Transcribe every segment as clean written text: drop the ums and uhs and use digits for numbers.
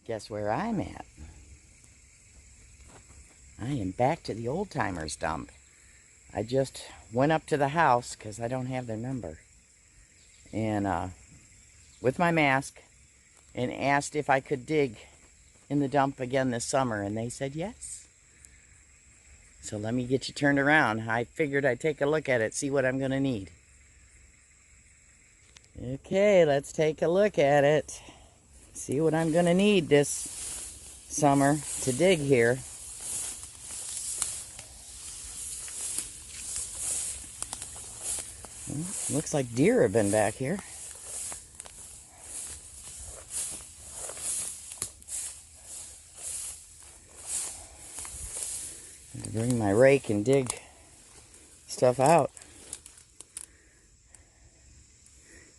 Guess where I'm at? I am back to the old timers dump. I just went up to the house because I don't have their number. And with my mask and asked if I could dig in the dump again this summer. And they said yes. So let me get you turned around. I figured I'd take a look at it, see what I'm going to need. Okay, let's take a look at it. See what I'm going to need this summer to dig here. Well, looks like deer have been back here. I have to bring my rake and dig stuff out.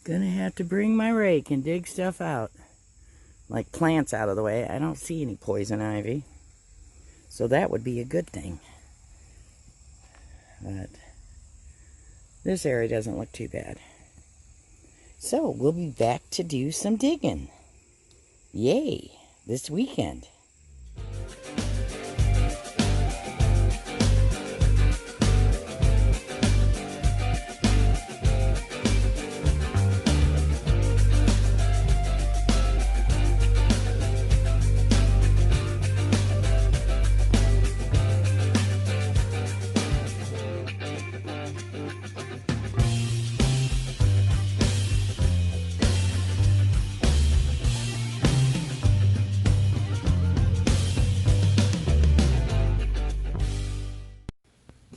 Gonna have to bring my rake and dig stuff out. Like plants out of the way. I don't see any poison ivy. So that would be a good thing. But this area doesn't look too bad. So we'll be back to do some digging. Yay, this weekend.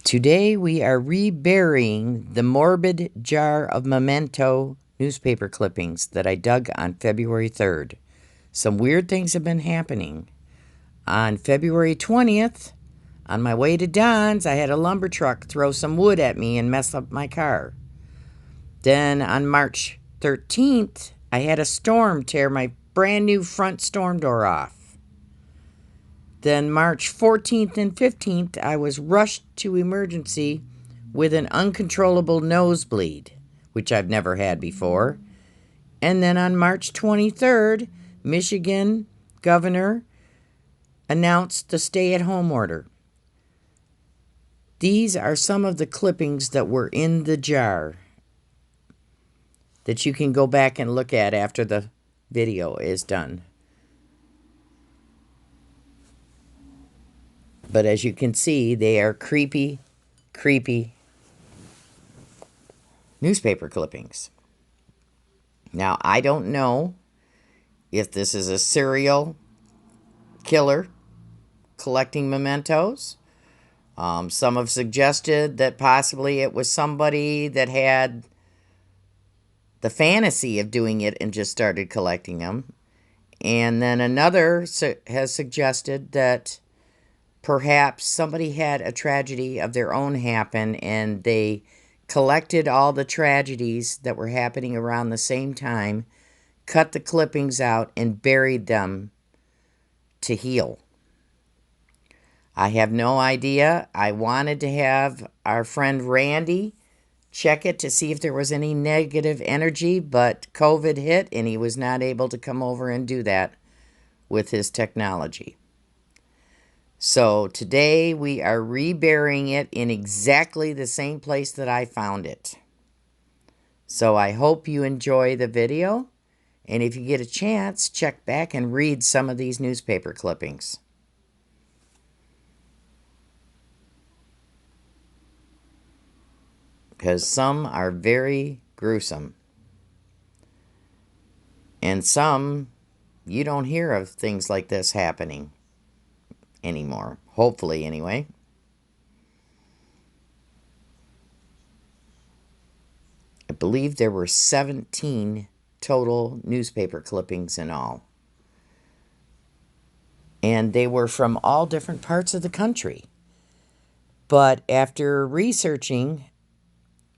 Today we are reburying the morbid jar of memento newspaper clippings that I dug on February 3rd. Some weird things have been happening. On February 20th, on my way to Don's, I had a lumber truck throw some wood at me and mess up my car. Then on March 13th, I had a storm tear my brand new front storm door off. Then March 14th and 15th, I was rushed to emergency with an uncontrollable nosebleed, which I've never had before. And then on March 23rd, Michigan governor announced the stay-at-home order. These are some of the clippings that were in the jar that you can go back and look at after the video is done. But as you can see, they are creepy, creepy newspaper clippings. Now, I don't know if this is a serial killer collecting mementos. Some have suggested that possibly it was somebody that had the fantasy of doing it and just started collecting them. And then another has suggested that perhaps somebody had a tragedy of their own happen and they collected all the tragedies that were happening around the same time, cut the clippings out, and buried them to heal. I have no idea. I wanted to have our friend Randy check it to see if there was any negative energy, but COVID hit and he was not able to come over and do that with his technology. So today we are reburying it in exactly the same place that I found it. So I hope you enjoy the video. And if you get a chance, check back and read some of these newspaper clippings. Because some are very gruesome. And some, you don't hear of things like this happening anymore. Hopefully, anyway. I believe there were 17 total newspaper clippings in all. And they were from all different parts of the country. But after researching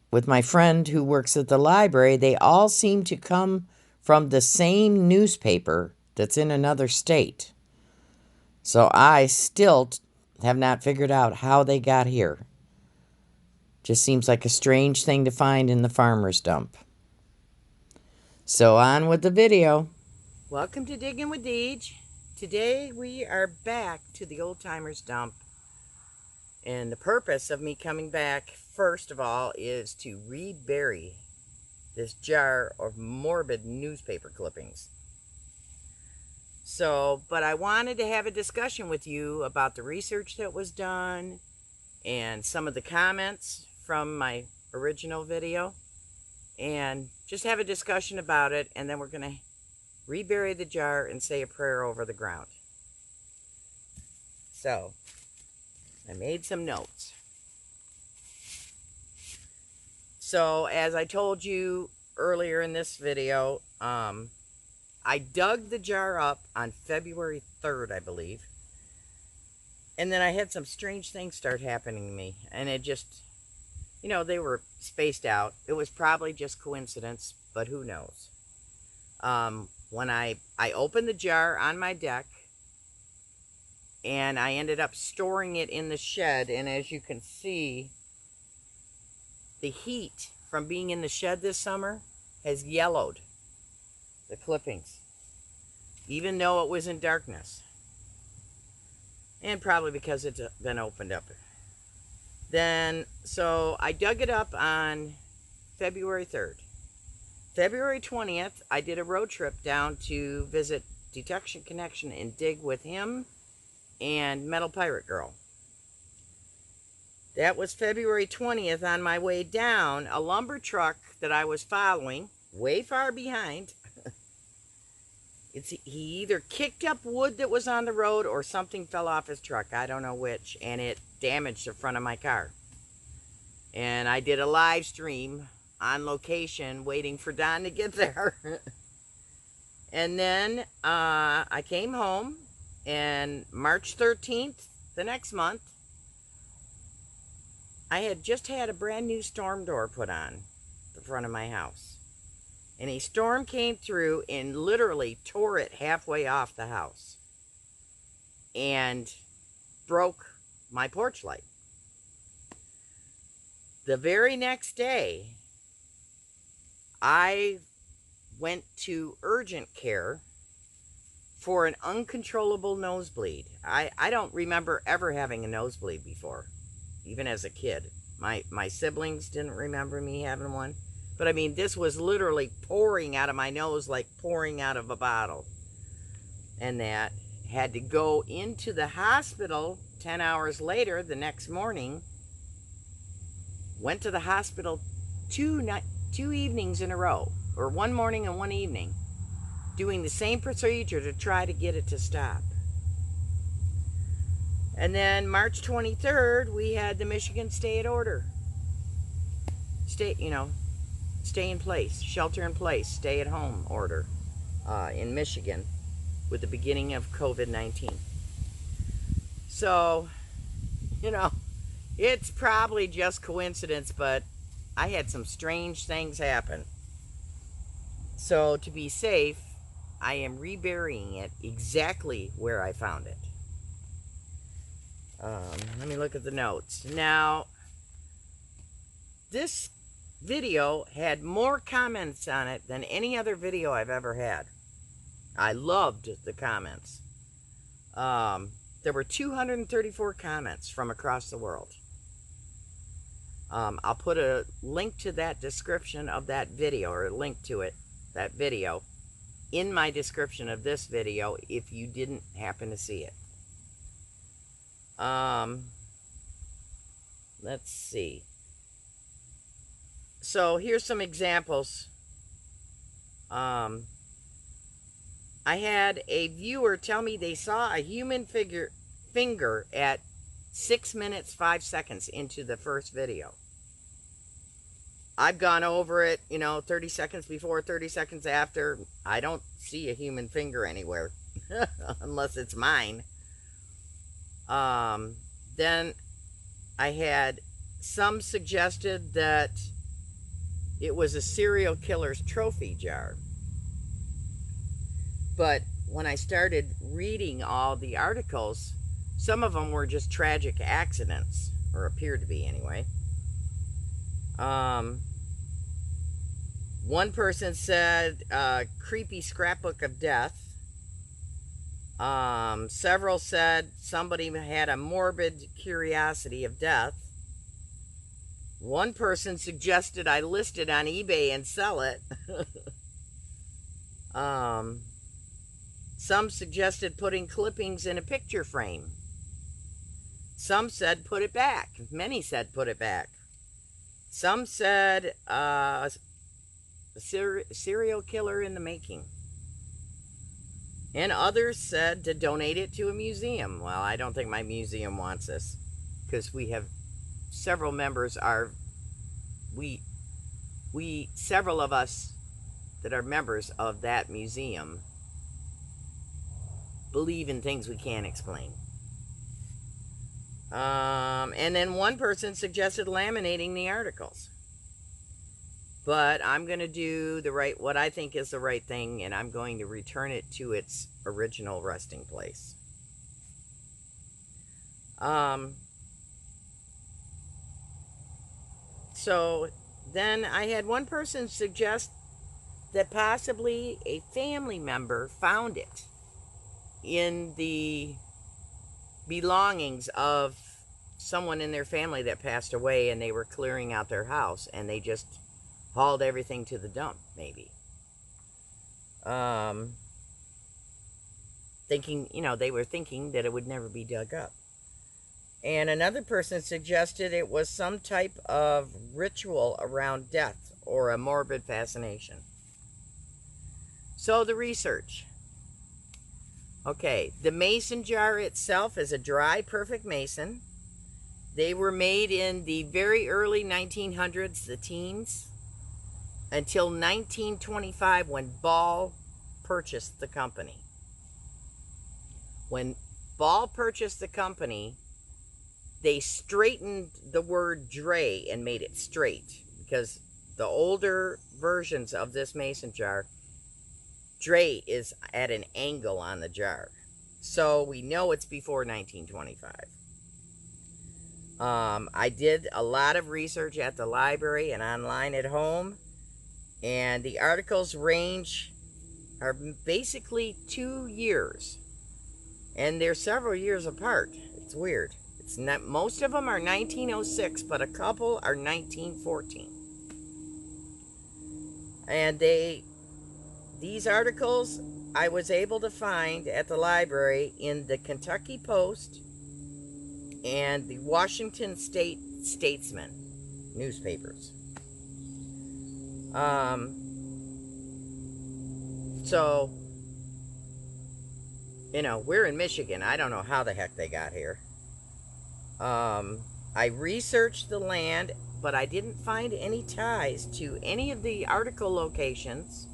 with my friend who works at the library, they all seem to come from the same newspaper that's in another state. So I still have not figured out how they got here. Just seems like a strange thing to find in the farmer's dump. So on with the video. Welcome to Digging with Deej. Today we are back to the old timers dump, and the purpose of me coming back first of all is to rebury this jar of morbid newspaper clippings. But I wanted to have a discussion with you about the research that was done and some of the comments from my original video, and just have a discussion about it, and then we're going to rebury the jar and say a prayer over the ground. So, I made some notes. So, as I told you earlier in this video, I dug the jar up on February 3rd, I believe. And then I had some strange things start happening to me. And it just, they were spaced out. It was probably just coincidence, but who knows. When I opened the jar on my deck, and I ended up storing it in the shed. And as you can see, the heat from being in the shed this summer has yellowed the clippings, even though it was in darkness. And probably because it's been opened up. So I dug it up on February 3rd. February 20th, I did a road trip down to visit Detection Connection and dig with him and Metal Pirate Girl. That was February 20th. On my way down, a lumber truck that I was following, way far behind, he either kicked up wood that was on the road or something fell off his truck. I don't know which, and it damaged the front of my car. And I did a live stream on location waiting for Don to get there. And then I came home, and March 13th, the next month, I had just had a brand new storm door put on the front of my house. And a storm came through and literally tore it halfway off the house and broke my porch light. The very next day, I went to urgent care for an uncontrollable nosebleed. I don't remember ever having a nosebleed before, even as a kid. My siblings didn't remember me having one. But I mean, this was literally pouring out of my nose like pouring out of a bottle. And that had to go into the hospital 10 hours later, the next morning. Went to the hospital two evenings in a row, or one morning and one evening, doing the same procedure to try to get it to stop. And then March 23rd, we had the Michigan stay at order. Stay in place, shelter in place, stay at home order in Michigan with the beginning of COVID-19. So, it's probably just coincidence, but I had some strange things happen. So to be safe, I am reburying it exactly where I found it. Let me look at the notes. Now, this video had more comments on it than any other video I've ever had. I loved the comments. There were 234 comments from across the world. I'll put a link to that description of that video, or a link to it, that video, in my description of this video if you didn't happen to see it. Let's see. So here's some examples. I had a viewer tell me they saw a human finger at 6 minutes 5 seconds into the first video. I've gone over it, 30 seconds before, 30 seconds after. I don't see a human finger anywhere unless it's mine. Then I had some suggested that it was a serial killer's trophy jar. But when I started reading all the articles, some of them were just tragic accidents, or appeared to be anyway. One person said, creepy scrapbook of death. Several said somebody had a morbid curiosity of death. One person suggested I list it on eBay and sell it. um, some suggested putting clippings in a picture frame. Some said put it back. Many said put it back. Some said a serial killer in the making. And others said to donate it to a museum. Well, I don't think my museum wants this, because we have several members are several of us that are members of that museum believe in things we can't explain. And then one person suggested laminating the articles. But I'm going to do what I think is the right thing, and I'm going to return it to its original resting place. So then I had one person suggest that possibly a family member found it in the belongings of someone in their family that passed away, and they were clearing out their house and they just hauled everything to the dump, maybe. They were thinking that it would never be dug up. And another person suggested it was some type of ritual around death or a morbid fascination. So the research. Okay, the mason jar itself is a dry, perfect mason. They were made in the very early 1900s, the teens, until 1925 when Ball purchased the company. When Ball purchased the company, they straightened the word dray and made it straight, because the older versions of this mason jar, dray is at an angle on the jar. So we know it's before 1925. I did a lot of research at the library and online at home, and the articles are basically 2 years, and they're several years apart. It's weird. It's not, most of them are 1906, but a couple are 1914. And these articles I was able to find at the library in the Kentucky Post and the Washington State Statesman newspapers. So, we're in Michigan. I don't know how the heck they got here. I researched the land, but I didn't find any ties to any of the article locations.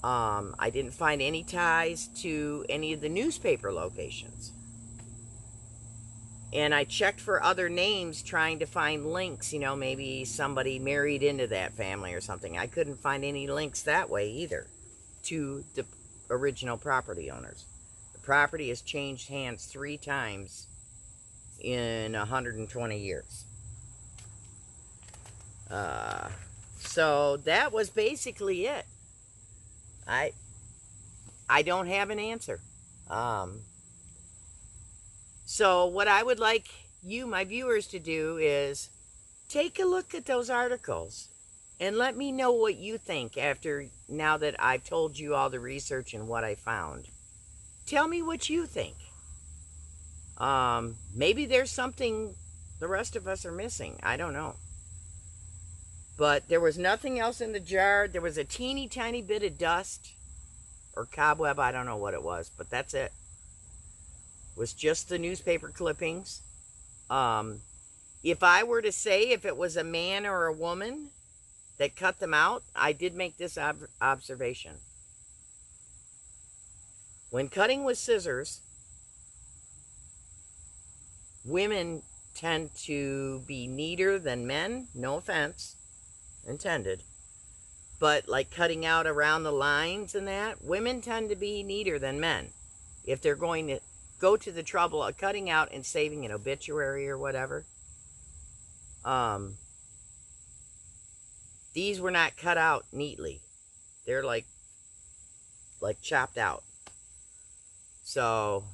I didn't find any ties to any of the newspaper locations. And I checked for other names trying to find links, maybe somebody married into that family or something. I couldn't find any links that way either to the original property owners. The property has changed hands 3 times in 120 years. So that was basically it. I don't have an answer. So what I would like you, my viewers, to do is take a look at those articles and let me know what you think now that I've told you all the research and what I found. Tell me what you think. Maybe there's something the rest of us are missing. I don't know. But there was nothing else in the jar. There was a teeny tiny bit of dust or cobweb. I don't know what it was, but that's it. It was just the newspaper clippings. If I were to say if it was a man or a woman that cut them out, I did make this observation. When cutting with scissors, women tend to be neater than men. No offense intended. But like cutting out around the lines and that, women tend to be neater than men. If they're going to go to the trouble of cutting out and saving an obituary or whatever. These were not cut out neatly. They're like chopped out. So,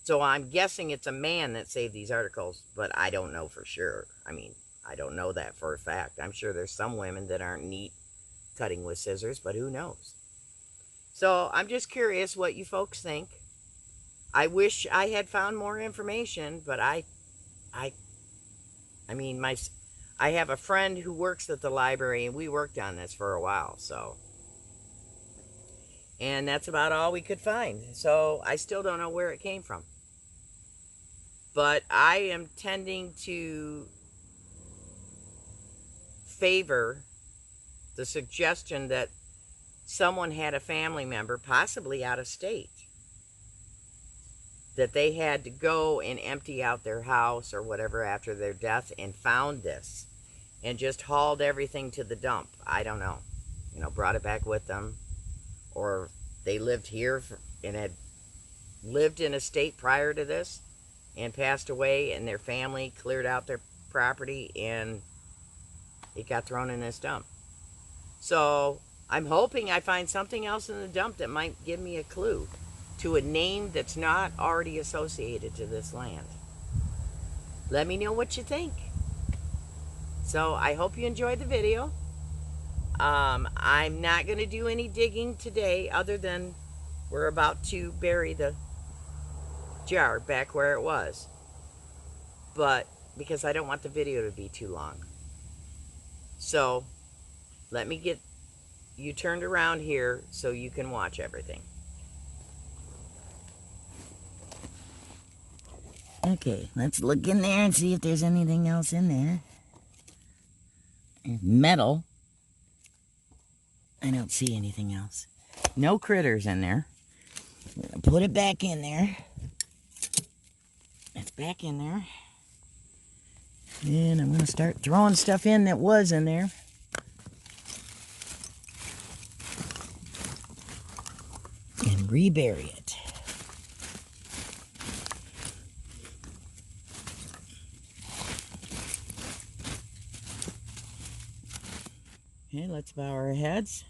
so I'm guessing it's a man that saved these articles, but I don't know for sure. I mean, I don't know that for a fact. I'm sure there's some women that aren't neat cutting with scissors, but who knows? So I'm just curious what you folks think. I wish I had found more information, but I, I mean, I have a friend who works at the library, and we worked on this for a while, so. And that's about all we could find. So I still don't know where it came from. But I am tending to favor the suggestion that someone had a family member, possibly out of state, that they had to go and empty out their house or whatever after their death and found this and just hauled everything to the dump. I don't know. You know, brought it back with them. Or they lived here and had lived in a state prior to this and passed away, and their family cleared out their property and it got thrown in this dump. So I'm hoping I find something else in the dump that might give me a clue to a name that's not already associated to this land. Let me know what you think. So I hope you enjoyed the video. I'm not going to do any digging today other than we're about to bury the jar back where it was. But because I don't want the video to be too long. So let me get you turned around here so you can watch everything. Okay, let's look in there and see if there's anything else in there. Metal. I don't see anything else. No critters in there. I'm gonna put it back in there. It's back in there. And I'm gonna start throwing stuff in that was in there. And rebury it. Okay, let's bow our heads.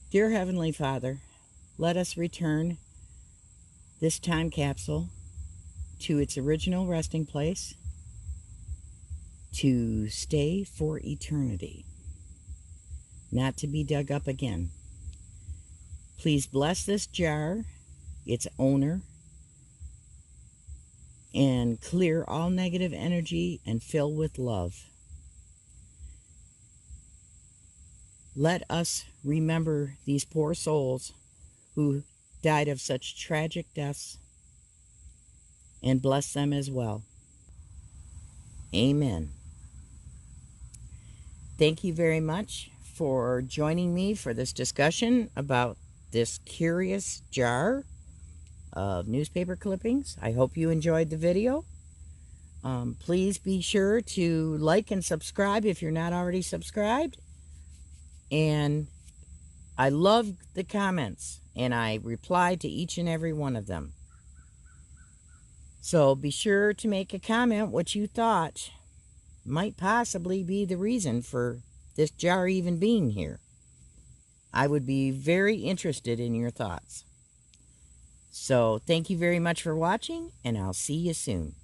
Dear Heavenly Father, let us return this time capsule to its original resting place to stay for eternity, not to be dug up again. Please bless this jar, its owner, and clear all negative energy and fill with love. Let us remember these poor souls who died of such tragic deaths and bless them as well. Amen. Thank you very much for joining me for this discussion about this curious jar of newspaper clippings. I hope you enjoyed the video. Please be sure to like and subscribe if you're not already subscribed. And I love the comments, and I reply to each and every one of them. So be sure to make a comment what you thought might possibly be the reason for this jar even being here. I would be very interested in your thoughts. So thank you very much for watching, and I'll see you soon.